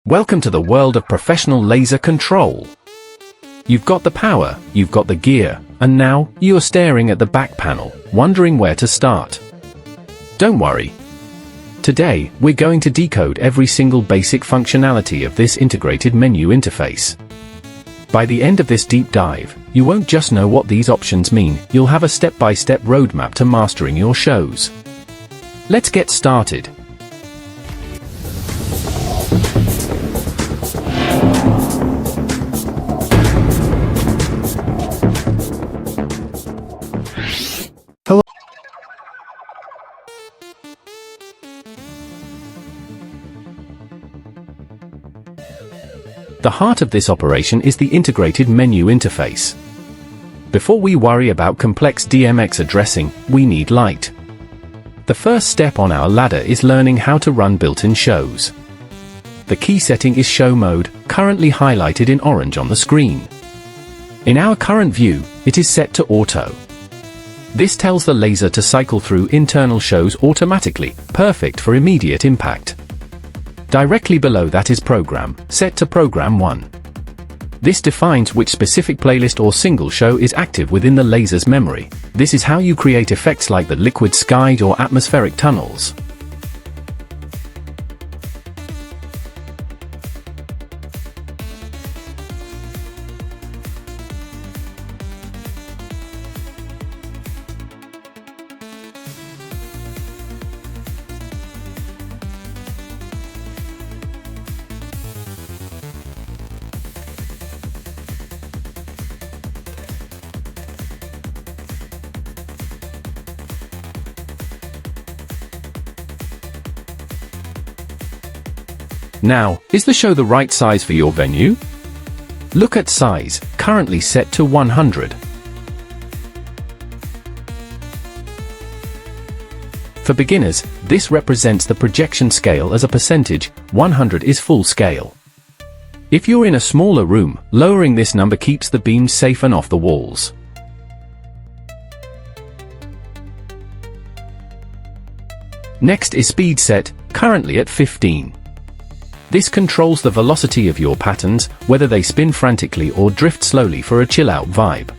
Welcome to the world of professional laser control. You've got the power, you've got the gear, and now, you're staring at the back panel, wondering where to start. Don't worry. Today, we're going to decode every single basic functionality of this integrated menu interface. By the end of this deep dive, you won't just know what these options mean, you'll have a step-by-step roadmap to mastering your shows. Let's get started. The heart of this operation is the integrated menu interface. Before we worry about complex DMX addressing, we need light. The first step on our ladder is learning how to run built-in shows. The key setting is show mode, currently highlighted in orange on the screen. In our current view, it is set to auto. This tells the laser to cycle through internal shows automatically, perfect for immediate impact. Directly below that is Program, set to Program 1. This defines which specific playlist or single show is active within the laser's memory. This is how you create effects like the liquid skies or atmospheric tunnels. Now, is the show the right size for your venue? Look at size, currently set to 100. For beginners, this represents the projection scale as a percentage, 100 is full scale. If you're in a smaller room, lowering this number keeps the beams safe and off the walls. Next is speed set, currently at 15. This controls the velocity of your patterns, whether they spin frantically or drift slowly for a chill-out vibe.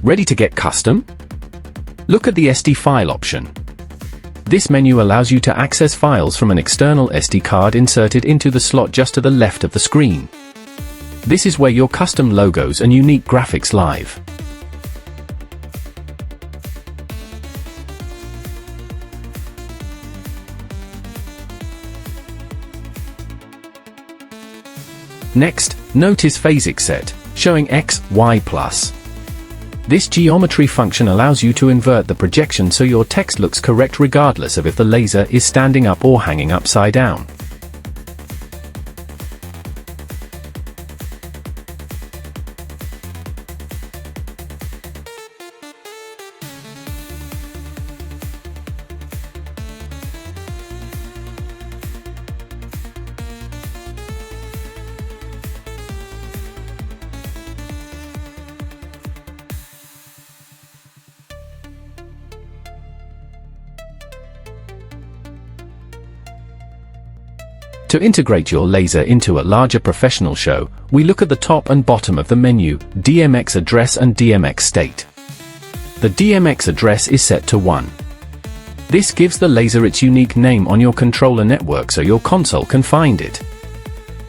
Ready to get custom? Look at the SD file option. This menu allows you to access files from an external SD card inserted into the slot just to the left of the screen. This is where your custom logos and unique graphics live. Next, notice phasic set, showing X, Y+. This geometry function allows you to invert the projection so your text looks correct regardless of if the laser is standing up or hanging upside down. To integrate your laser into a larger professional show, we look at the top and bottom of the menu, DMX address and DMX state. The DMX address is set to 1. This gives the laser its unique name on your controller network so your console can find it.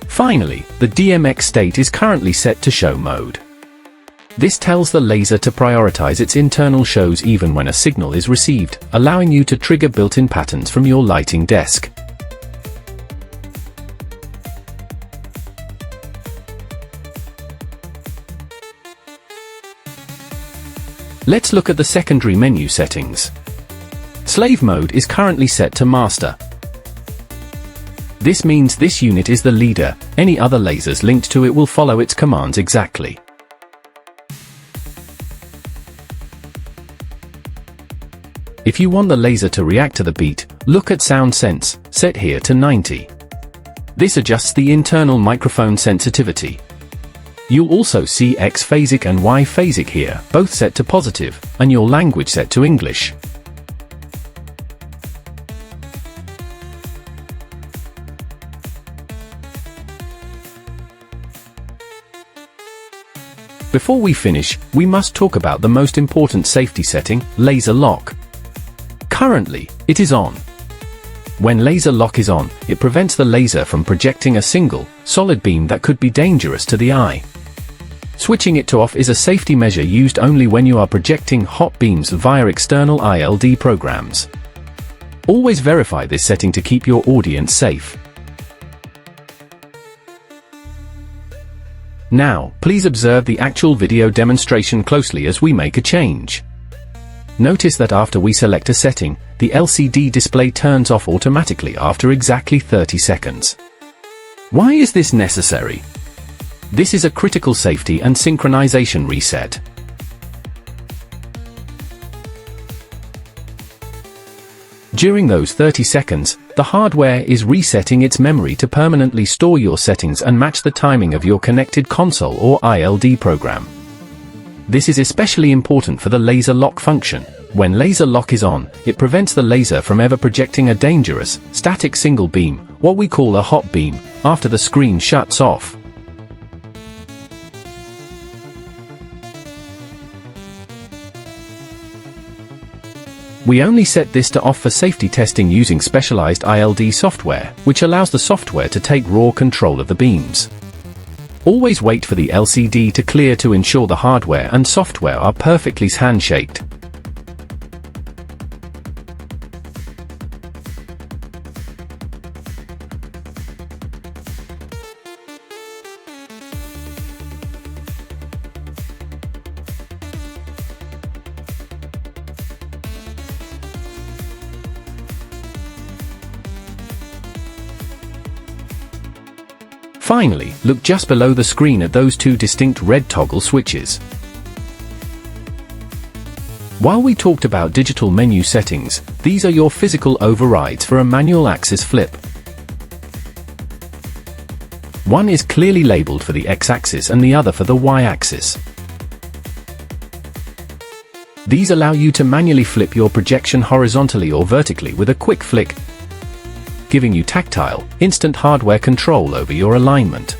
Finally, the DMX state is currently set to show mode. This tells the laser to prioritize its internal shows even when a signal is received, allowing you to trigger built-in patterns from your lighting desk. Let's look at the secondary menu settings. Slave mode is currently set to master. This means this unit is the leader, any other lasers linked to it will follow its commands exactly. If you want the laser to react to the beat, look at sound sense, set here to 90. This adjusts the internal microphone sensitivity. You'll also see X phasic and Y phasic here, both set to positive, and your language set to English. Before we finish, we must talk about the most important safety setting, laser lock. Currently, it is on. When laser lock is on, it prevents the laser from projecting a single, solid beam that could be dangerous to the eye. Switching it to off is a safety measure used only when you are projecting hot beams via external ILD programs. Always verify this setting to keep your audience safe. Now, please observe the actual video demonstration closely as we make a change. Notice that after we select a setting, the LCD display turns off automatically after exactly 30 seconds. Why is this necessary? This is a critical safety and synchronization reset. During those 30 seconds, the hardware is resetting its memory to permanently store your settings and match the timing of your connected console or ILD program. This is especially important for the laser lock function. When laser lock is on, it prevents the laser from ever projecting a dangerous, static single beam, what we call a hot beam, after the screen shuts off. We only set this to off for safety testing using specialized ILD software, which allows the software to take raw control of the beams. Always wait for the LCD to clear to ensure the hardware and software are perfectly handshaked. Finally, look just below the screen at those two distinct red toggle switches. While we talked about digital menu settings, these are your physical overrides for a manual axis flip. One is clearly labeled for the X-axis and the other for the Y-axis. These allow you to manually flip your projection horizontally or vertically with a quick flick, giving you tactile, instant hardware control over your alignment.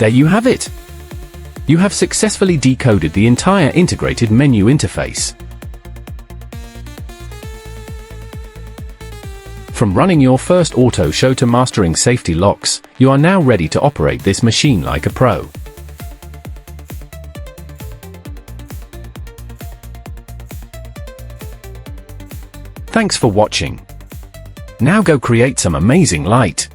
There you have it! You have successfully decoded the entire integrated menu interface. From running your first auto show to mastering safety locks, you are now ready to operate this machine like a pro. Thanks for watching. Now go create some amazing light.